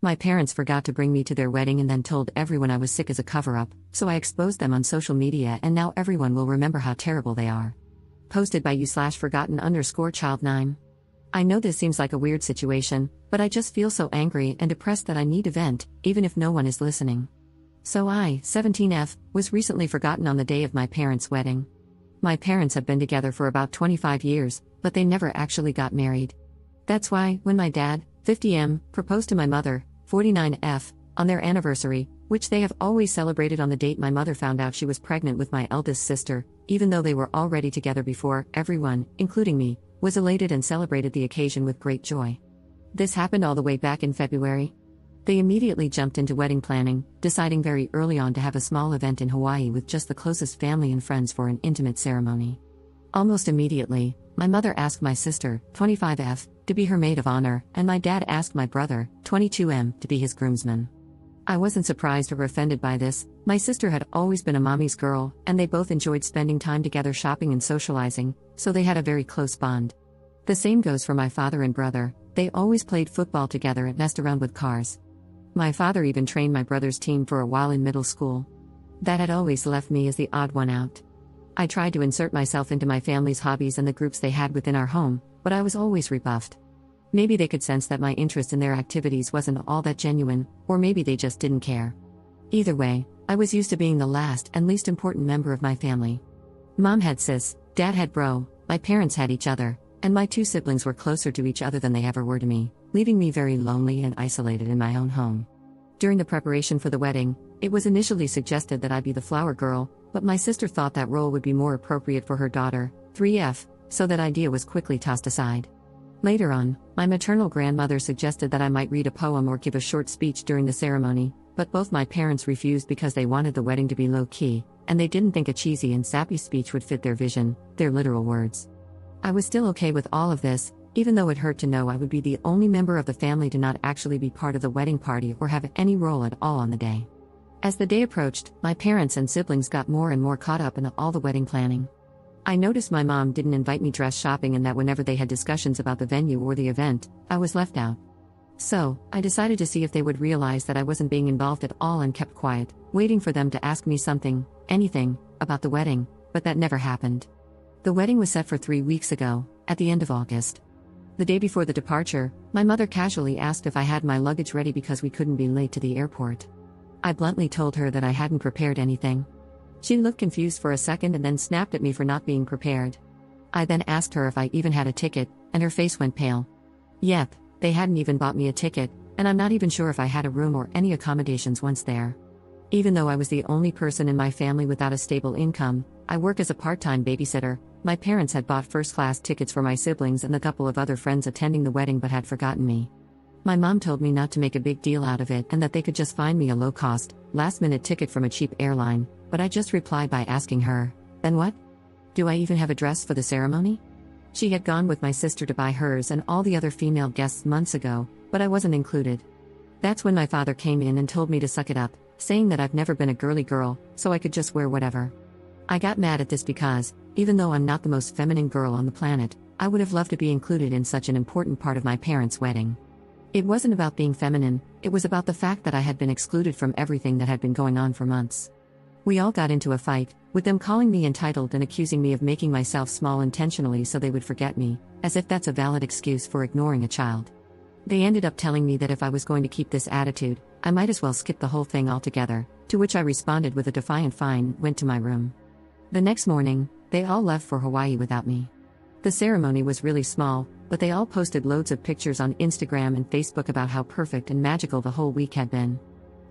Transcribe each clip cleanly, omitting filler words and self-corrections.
My parents forgot to bring me to their wedding and then told everyone I was sick as a cover-up, so I exposed them on social media and now everyone will remember how terrible they are. Posted by you/forgotten_child9. I know this seems like a weird situation, but I just feel so angry and depressed that I need to vent, even if no one is listening. So I, 17F, was recently forgotten on the day of my parents' wedding. My parents have been together for about 25 years, but they never actually got married. That's why, when my dad, 50M, proposed to my mother, 49F, on their anniversary, which they have always celebrated on the date my mother found out she was pregnant with my eldest sister, even though they were already together before, everyone, including me, was elated and celebrated the occasion with great joy. This happened all the way back in February. They immediately jumped into wedding planning, deciding very early on to have a small event in Hawaii with just the closest family and friends for an intimate ceremony. Almost immediately, my mother asked my sister, 25F, to be her maid of honor, and my dad asked my brother, 22M, to be his groomsman. I wasn't surprised or offended by this. My sister had always been a mommy's girl, and they both enjoyed spending time together shopping and socializing, so they had a very close bond. The same goes for my father and brother. They always played football together and messed around with cars. My father even trained my brother's team for a while in middle school. That had always left me as the odd one out. I tried to insert myself into my family's hobbies and the groups they had within our home, but I was always rebuffed. Maybe they could sense that my interest in their activities wasn't all that genuine, or maybe they just didn't care. Either way, I was used to being the last and least important member of my family. Mom had sis, dad had bro, my parents had each other, and my two siblings were closer to each other than they ever were to me, leaving me very lonely and isolated in my own home. During the preparation for the wedding, it was initially suggested that I be the flower girl, but my sister thought that role would be more appropriate for her daughter, 3F, so that idea was quickly tossed aside. Later on, my maternal grandmother suggested that I might read a poem or give a short speech during the ceremony, but both my parents refused because they wanted the wedding to be low-key, and they didn't think a cheesy and sappy speech would fit their vision, their literal words. I was still okay with all of this, even though it hurt to know I would be the only member of the family to not actually be part of the wedding party or have any role at all on the day. As the day approached, my parents and siblings got more and more caught up in all the wedding planning. I noticed my mom didn't invite me dress shopping and that whenever they had discussions about the venue or the event, I was left out. So, I decided to see if they would realize that I wasn't being involved at all and kept quiet, waiting for them to ask me something, anything, about the wedding, but that never happened. The wedding was set for 3 weeks ago, at the end of August. The day before the departure, my mother casually asked if I had my luggage ready because we couldn't be late to the airport. I bluntly told her that I hadn't prepared anything. She looked confused for a second and then snapped at me for not being prepared. I then asked her if I even had a ticket, and her face went pale. Yep, they hadn't even bought me a ticket, and I'm not even sure if I had a room or any accommodations once there. Even though I was the only person in my family without a stable income, I work as a part-time babysitter. My parents had bought first-class tickets for my siblings and a couple of other friends attending the wedding but had forgotten me. My mom told me not to make a big deal out of it and that they could just find me a low-cost, last-minute ticket from a cheap airline, but I just replied by asking her, "Then what? Do I even have a dress for the ceremony?" She had gone with my sister to buy hers and all the other female guests months ago, but I wasn't included. That's when my father came in and told me to suck it up, saying that I've never been a girly girl, so I could just wear whatever. I got mad at this because, even though I'm not the most feminine girl on the planet, I would have loved to be included in such an important part of my parents' wedding. It wasn't about being feminine, it was about the fact that I had been excluded from everything that had been going on for months. We all got into a fight, with them calling me entitled and accusing me of making myself small intentionally so they would forget me, as if that's a valid excuse for ignoring a child. They ended up telling me that if I was going to keep this attitude, I might as well skip the whole thing altogether, to which I responded with a defiant fine, went to my room. The next morning, they all left for Hawaii without me. The ceremony was really small, but they all posted loads of pictures on Instagram and Facebook about how perfect and magical the whole week had been.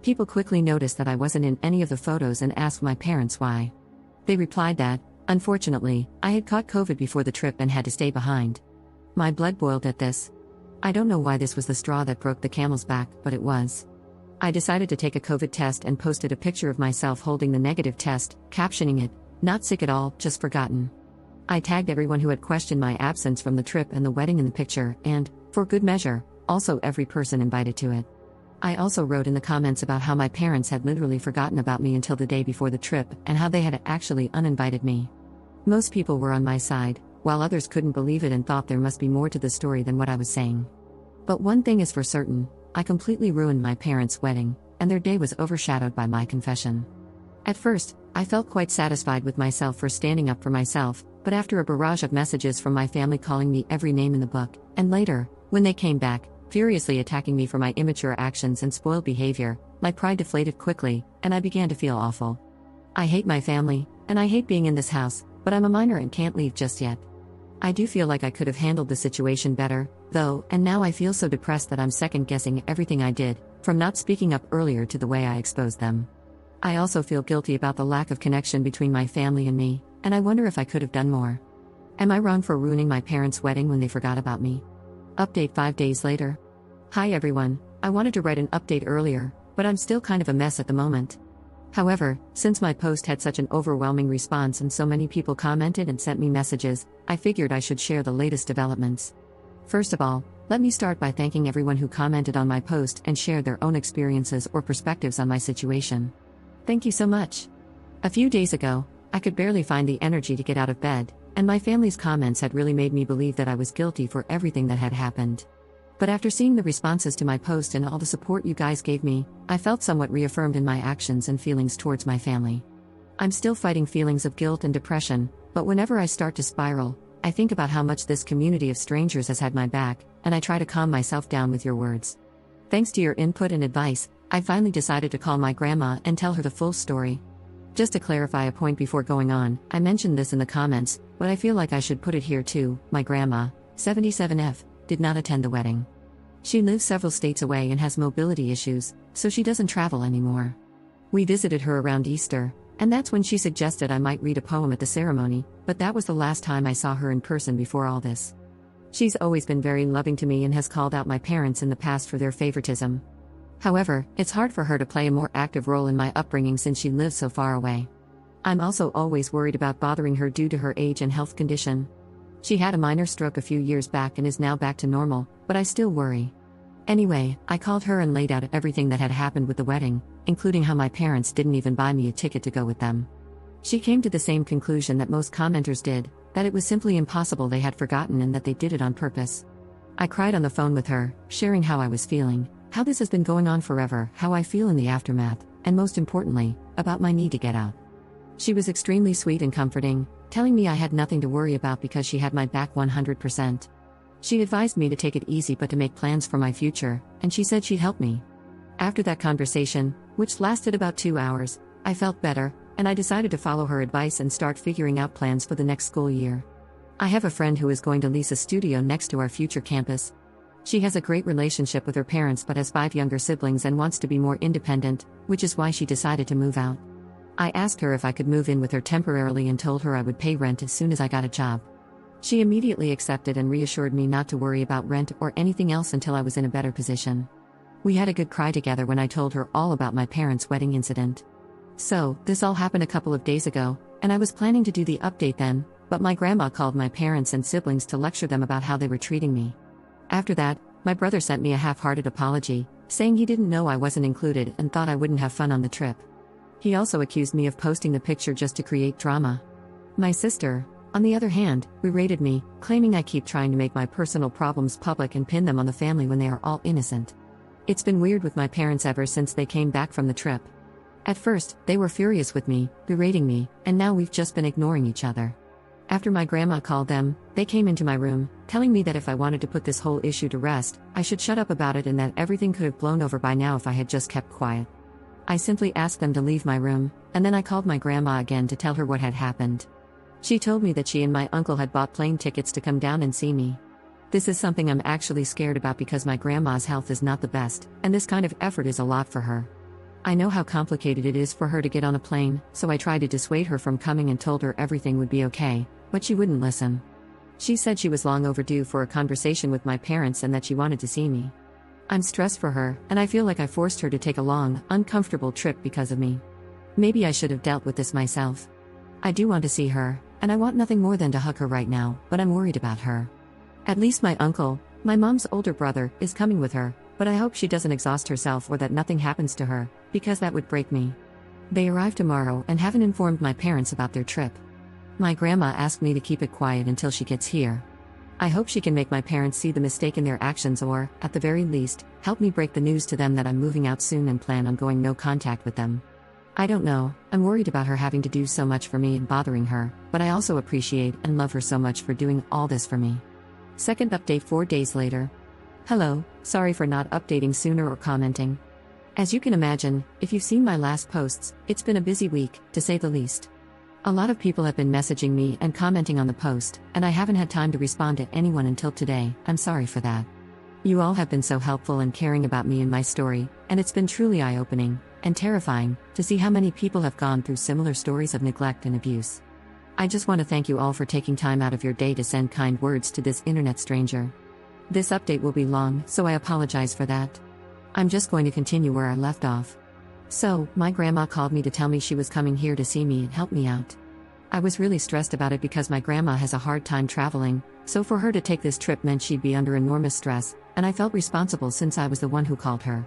People quickly noticed that I wasn't in any of the photos and asked my parents why. They replied that, unfortunately, I had caught COVID before the trip and had to stay behind. My blood boiled at this. I don't know why this was the straw that broke the camel's back, but it was. I decided to take a COVID test and posted a picture of myself holding the negative test, captioning it, "Not sick at all, just forgotten." I tagged everyone who had questioned my absence from the trip and the wedding in the picture, and, for good measure, also every person invited to it. I also wrote in the comments about how my parents had literally forgotten about me until the day before the trip and how they had actually uninvited me. Most people were on my side, while others couldn't believe it and thought there must be more to the story than what I was saying. But one thing is for certain, I completely ruined my parents' wedding, and their day was overshadowed by my confession. At first, I felt quite satisfied with myself for standing up for myself, but after a barrage of messages from my family calling me every name in the book, and later, when they came back, furiously attacking me for my immature actions and spoiled behavior, my pride deflated quickly, and I began to feel awful. I hate my family, and I hate being in this house, but I'm a minor and can't leave just yet. I do feel like I could have handled the situation better, though, and now I feel so depressed that I'm second-guessing everything I did, from not speaking up earlier to the way I exposed them. I also feel guilty about the lack of connection between my family and me, and I wonder if I could have done more. Am I wrong for ruining my parents' wedding when they forgot about me? Update 5 days later. Hi everyone, I wanted to write an update earlier, but I'm still kind of a mess at the moment. However, since my post had such an overwhelming response and so many people commented and sent me messages, I figured I should share the latest developments. First of all, let me start by thanking everyone who commented on my post and shared their own experiences or perspectives on my situation. Thank you so much. A few days ago, I could barely find the energy to get out of bed, and my family's comments had really made me believe that I was guilty for everything that had happened. But after seeing the responses to my post and all the support you guys gave me, I felt somewhat reaffirmed in my actions and feelings towards my family. I'm still fighting feelings of guilt and depression, but whenever I start to spiral, I think about how much this community of strangers has had my back, and I try to calm myself down with your words. Thanks to your input and advice, I finally decided to call my grandma and tell her the full story. Just to clarify a point before going on, I mentioned this in the comments, but I feel like I should put it here too. My grandma, 77F, did not attend the wedding. She lives several states away and has mobility issues, so she doesn't travel anymore. We visited her around Easter, and that's when she suggested I might read a poem at the ceremony, but that was the last time I saw her in person before all this. She's always been very loving to me and has called out my parents in the past for their favoritism. However, it's hard for her to play a more active role in my upbringing since she lives so far away. I'm also always worried about bothering her due to her age and health condition. She had a minor stroke a few years back and is now back to normal, but I still worry. Anyway, I called her and laid out everything that had happened with the wedding, including how my parents didn't even buy me a ticket to go with them. She came to the same conclusion that most commenters did, that it was simply impossible they had forgotten and that they did it on purpose. I cried on the phone with her, sharing how I was feeling, how this has been going on forever, how I feel in the aftermath, and most importantly, about my need to get out. She was extremely sweet and comforting, telling me I had nothing to worry about because she had my back 100%. She advised me to take it easy but to make plans for my future, and she said she'd help me. After that conversation, which lasted about 2 hours, I felt better, and I decided to follow her advice and start figuring out plans for the next school year. I have a friend who is going to lease a studio next to our future campus. She has a great relationship with her parents but has 5 younger siblings and wants to be more independent, which is why she decided to move out. I asked her if I could move in with her temporarily and told her I would pay rent as soon as I got a job. She immediately accepted and reassured me not to worry about rent or anything else until I was in a better position. We had a good cry together when I told her all about my parents' wedding incident. So, this all happened a couple of days ago, and I was planning to do the update then, but my grandma called my parents and siblings to lecture them about how they were treating me. After that, my brother sent me a half-hearted apology, saying he didn't know I wasn't included and thought I wouldn't have fun on the trip. He also accused me of posting the picture just to create drama. My sister, on the other hand, berated me, claiming I keep trying to make my personal problems public and pin them on the family when they are all innocent. It's been weird with my parents ever since they came back from the trip. At first, they were furious with me, berating me, and now we've just been ignoring each other. After my grandma called them, they came into my room, telling me that if I wanted to put this whole issue to rest, I should shut up about it and that everything could have blown over by now if I had just kept quiet. I simply asked them to leave my room, and then I called my grandma again to tell her what had happened. She told me that she and my uncle had bought plane tickets to come down and see me. This is something I'm actually scared about because my grandma's health is not the best, and this kind of effort is a lot for her. I know how complicated it is for her to get on a plane, so I tried to dissuade her from coming and told her everything would be okay, but she wouldn't listen. She said she was long overdue for a conversation with my parents and that she wanted to see me. I'm stressed for her, and I feel like I forced her to take a long, uncomfortable trip because of me. Maybe I should have dealt with this myself. I do want to see her, and I want nothing more than to hug her right now, but I'm worried about her. At least my uncle, my mom's older brother, is coming with her, but I hope she doesn't exhaust herself or that nothing happens to her, because that would break me. They arrive tomorrow and haven't informed my parents about their trip. My grandma asked me to keep it quiet until she gets here. I hope she can make my parents see the mistake in their actions or, at the very least, help me break the news to them that I'm moving out soon and plan on going no contact with them. I don't know, I'm worried about her having to do so much for me and bothering her, but I also appreciate and love her so much for doing all this for me. Second update 4 days later. Hello, sorry for not updating sooner or commenting. As you can imagine, if you've seen my last posts, it's been a busy week, to say the least. A lot of people have been messaging me and commenting on the post, and I haven't had time to respond to anyone until today. I'm sorry for that. You all have been so helpful and caring about me and my story, and it's been truly eye-opening and terrifying to see how many people have gone through similar stories of neglect and abuse. I just want to thank you all for taking time out of your day to send kind words to this internet stranger. This update will be long, so I apologize for that. I'm just going to continue where I left off. So, my grandma called me to tell me she was coming here to see me and help me out. I was really stressed about it because my grandma has a hard time traveling, so for her to take this trip meant she'd be under enormous stress, and I felt responsible since I was the one who called her.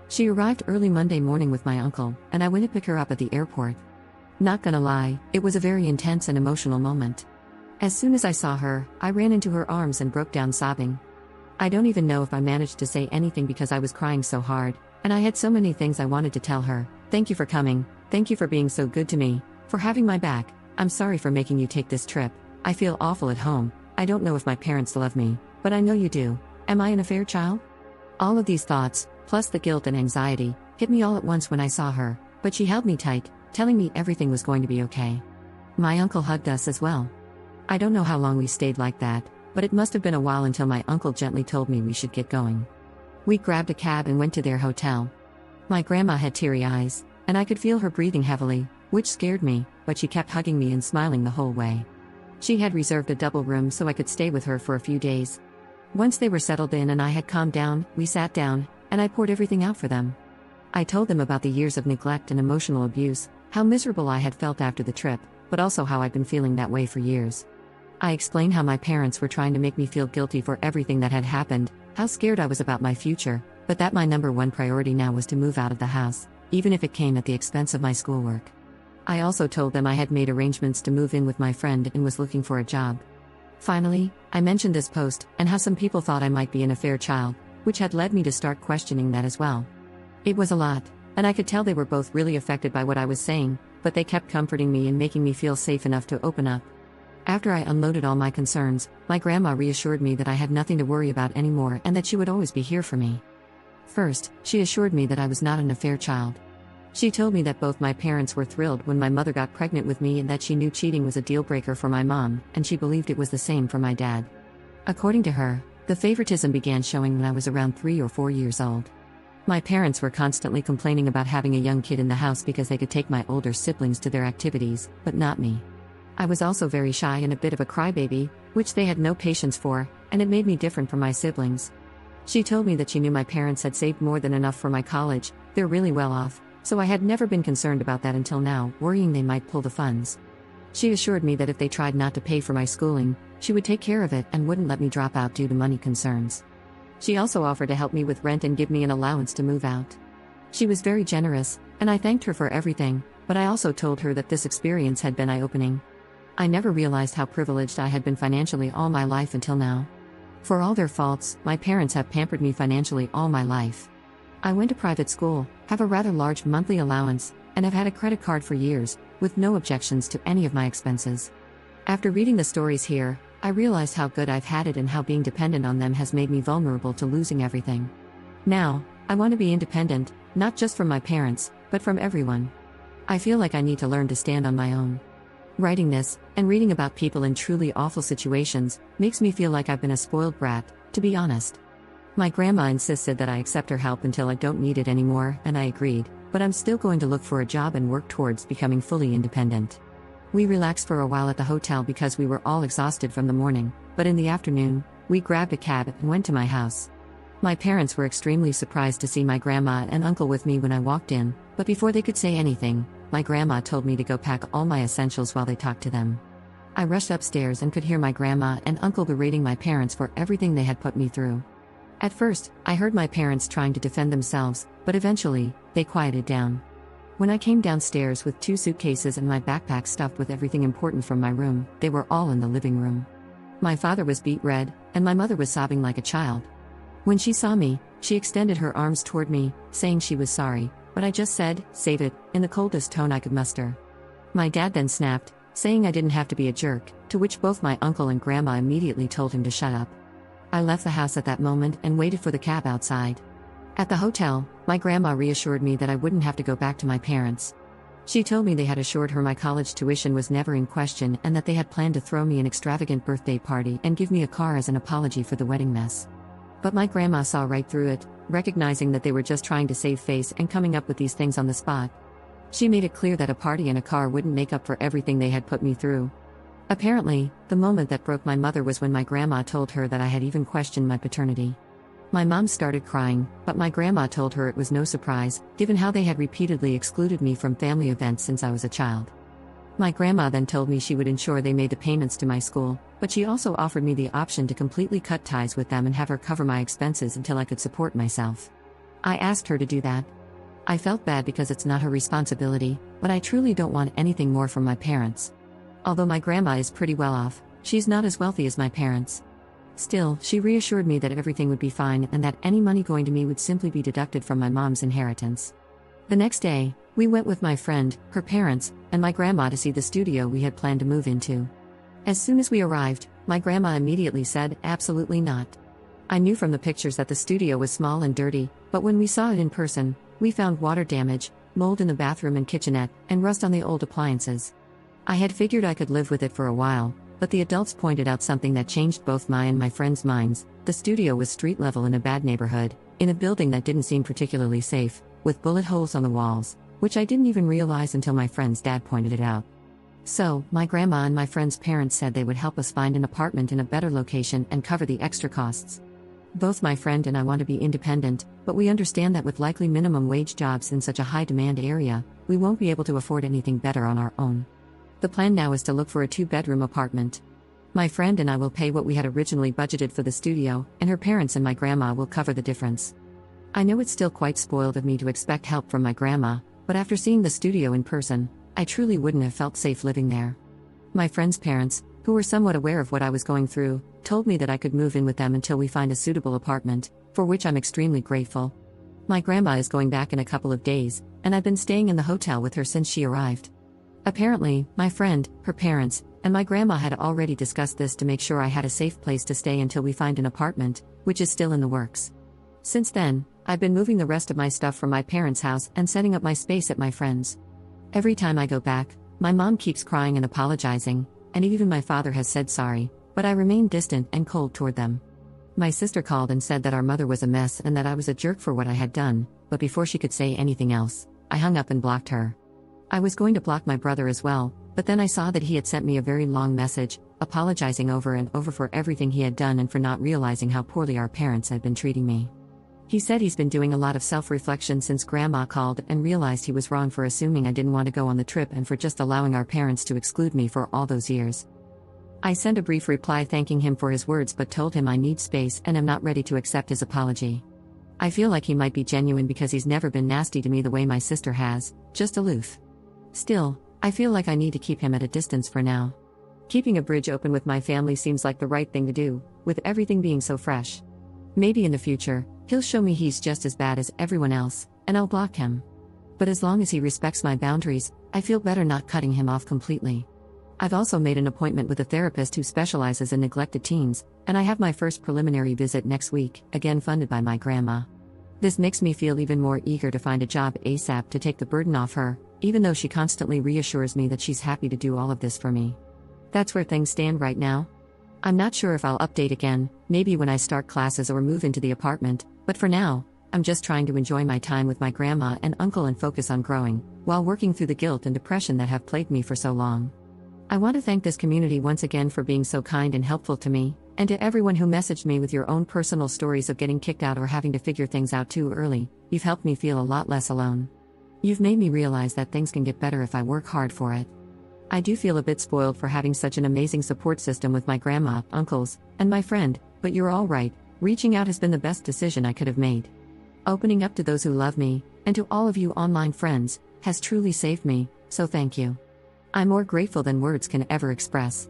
She arrived early Monday morning with my uncle, and I went to pick her up at the airport. Not gonna lie, it was a very intense and emotional moment. As soon as I saw her, I ran into her arms and broke down sobbing. I don't even know if I managed to say anything because I was crying so hard, and I had so many things I wanted to tell her. Thank you for coming, thank you for being so good to me, for having my back. I'm sorry for making you take this trip. I feel awful at home. I don't know if my parents love me, but I know you do. Am I an affair child? All of these thoughts, plus the guilt and anxiety, hit me all at once when I saw her, but she held me tight, telling me everything was going to be okay. My uncle hugged us as well. I don't know how long we stayed like that, but it must have been a while until my uncle gently told me we should get going. We grabbed a cab and went to their hotel. My grandma had teary eyes, and I could feel her breathing heavily, which scared me, but she kept hugging me and smiling the whole way. She had reserved a double room so I could stay with her for a few days. Once they were settled in and I had calmed down, we sat down, and I poured everything out for them. I told them about the years of neglect and emotional abuse, how miserable I had felt after the trip, but also how I'd been feeling that way for years. I explained how my parents were trying to make me feel guilty for everything that had happened, how scared I was about my future, but that my number one priority now was to move out of the house, even if it came at the expense of my schoolwork. I also told them I had made arrangements to move in with my friend and was looking for a job. Finally, I mentioned this post and how some people thought I might be an affair child, which had led me to start questioning that as well. It was a lot, and I could tell they were both really affected by what I was saying, but they kept comforting me and making me feel safe enough to open up. After I unloaded all my concerns, my grandma reassured me that I had nothing to worry about anymore and that she would always be here for me. First, she assured me that I was not an affair child. She told me that both my parents were thrilled when my mother got pregnant with me and that she knew cheating was a deal breaker for my mom, and she believed it was the same for my dad. According to her, the favoritism began showing when I was around 3 or 4 years old. My parents were constantly complaining about having a young kid in the house because they could take my older siblings to their activities, but not me. I was also very shy and a bit of a crybaby, which they had no patience for, and it made me different from my siblings. She told me that she knew my parents had saved more than enough for my college, they're really well off, so I had never been concerned about that until now, worrying they might pull the funds. She assured me that if they tried not to pay for my schooling, she would take care of it and wouldn't let me drop out due to money concerns. She also offered to help me with rent and give me an allowance to move out. She was very generous, and I thanked her for everything, but I also told her that this experience had been eye-opening. I never realized how privileged I had been financially all my life until now. For all their faults, my parents have pampered me financially all my life. I went to private school, have a rather large monthly allowance, and have had a credit card for years, with no objections to any of my expenses. After reading the stories here, I realized how good I've had it and how being dependent on them has made me vulnerable to losing everything. Now, I want to be independent, not just from my parents, but from everyone. I feel like I need to learn to stand on my own. Writing this, and reading about people in truly awful situations, makes me feel like I've been a spoiled brat, to be honest. My grandma insisted that I accept her help until I don't need it anymore, and I agreed, but I'm still going to look for a job and work towards becoming fully independent. We relaxed for a while at the hotel because we were all exhausted from the morning, but in the afternoon, we grabbed a cab and went to my house. My parents were extremely surprised to see my grandma and uncle with me when I walked in, but before they could say anything, my grandma told me to go pack all my essentials while they talked to them. I rushed upstairs and could hear my grandma and uncle berating my parents for everything they had put me through. At first, I heard my parents trying to defend themselves, but eventually, they quieted down. When I came downstairs with 2 suitcases and my backpack stuffed with everything important from my room, they were all in the living room. My father was beet red, and my mother was sobbing like a child. When she saw me, she extended her arms toward me, saying she was sorry, but I just said, "Save it," in the coldest tone I could muster. My dad then snapped, saying I didn't have to be a jerk, to which both my uncle and grandma immediately told him to shut up. I left the house at that moment and waited for the cab outside. At the hotel, my grandma reassured me that I wouldn't have to go back to my parents. She told me they had assured her my college tuition was never in question and that they had planned to throw me an extravagant birthday party and give me a car as an apology for the wedding mess. But my grandma saw right through it, recognizing that they were just trying to save face and coming up with these things on the spot. She made it clear that a party and a car wouldn't make up for everything they had put me through. Apparently, the moment that broke my mother was when my grandma told her that I had even questioned my paternity. My mom started crying, but my grandma told her it was no surprise, given how they had repeatedly excluded me from family events since I was a child. My grandma then told me she would ensure they made the payments to my school, but she also offered me the option to completely cut ties with them and have her cover my expenses until I could support myself. I asked her to do that. I felt bad because it's not her responsibility, but I truly don't want anything more from my parents. Although my grandma is pretty well off, she's not as wealthy as my parents. Still, she reassured me that everything would be fine and that any money going to me would simply be deducted from my mom's inheritance. The next day, we went with my friend, her parents, and my grandma to see the studio we had planned to move into. As soon as we arrived, my grandma immediately said, "Absolutely not." I knew from the pictures that the studio was small and dirty, but when we saw it in person, we found water damage, mold in the bathroom and kitchenette, and rust on the old appliances. I had figured I could live with it for a while, but the adults pointed out something that changed both my and my friends' minds. The studio was street level in a bad neighborhood, in a building that didn't seem particularly safe, with bullet holes on the walls, which I didn't even realize until my friend's dad pointed it out. So, my grandma and my friend's parents said they would help us find an apartment in a better location and cover the extra costs. Both my friend and I want to be independent, but we understand that with likely minimum wage jobs in such a high demand area, we won't be able to afford anything better on our own. The plan now is to look for a 2-bedroom apartment. My friend and I will pay what we had originally budgeted for the studio, and her parents and my grandma will cover the difference. I know it's still quite spoiled of me to expect help from my grandma, but after seeing the studio in person, I truly wouldn't have felt safe living there. My friend's parents, who were somewhat aware of what I was going through, told me that I could move in with them until we find a suitable apartment, for which I'm extremely grateful. My grandma is going back in a couple of days, and I've been staying in the hotel with her since she arrived. Apparently, my friend, her parents, and my grandma had already discussed this to make sure I had a safe place to stay until we find an apartment, which is still in the works. Since then, I've been moving the rest of my stuff from my parents' house and setting up my space at my friend's. Every time I go back, my mom keeps crying and apologizing, and even my father has said sorry, but I remain distant and cold toward them. My sister called and said that our mother was a mess and that I was a jerk for what I had done, but before she could say anything else, I hung up and blocked her. I was going to block my brother as well, but then I saw that he had sent me a very long message, apologizing over and over for everything he had done and for not realizing how poorly our parents had been treating me. He said he's been doing a lot of self-reflection since Grandma called and realized he was wrong for assuming I didn't want to go on the trip and for just allowing our parents to exclude me for all those years. I sent a brief reply thanking him for his words but told him I need space and am not ready to accept his apology. I feel like he might be genuine because he's never been nasty to me the way my sister has, just aloof. Still, I feel like I need to keep him at a distance for now. Keeping a bridge open with my family seems like the right thing to do, with everything being so fresh. Maybe in the future, he'll show me he's just as bad as everyone else, and I'll block him. But as long as he respects my boundaries, I feel better not cutting him off completely. I've also made an appointment with a therapist who specializes in neglected teens, and I have my first preliminary visit next week, again funded by my grandma. This makes me feel even more eager to find a job ASAP to take the burden off her, even though she constantly reassures me that she's happy to do all of this for me. That's where things stand right now. I'm not sure if I'll update again, maybe when I start classes or move into the apartment, but for now, I'm just trying to enjoy my time with my grandma and uncle and focus on growing, while working through the guilt and depression that have plagued me for so long. I want to thank this community once again for being so kind and helpful to me, and to everyone who messaged me with your own personal stories of getting kicked out or having to figure things out too early. You've helped me feel a lot less alone. You've made me realize that things can get better if I work hard for it. I do feel a bit spoiled for having such an amazing support system with my grandma, uncles, and my friend, but you're all right, reaching out has been the best decision I could have made. Opening up to those who love me, and to all of you online friends, has truly saved me, so thank you. I'm more grateful than words can ever express.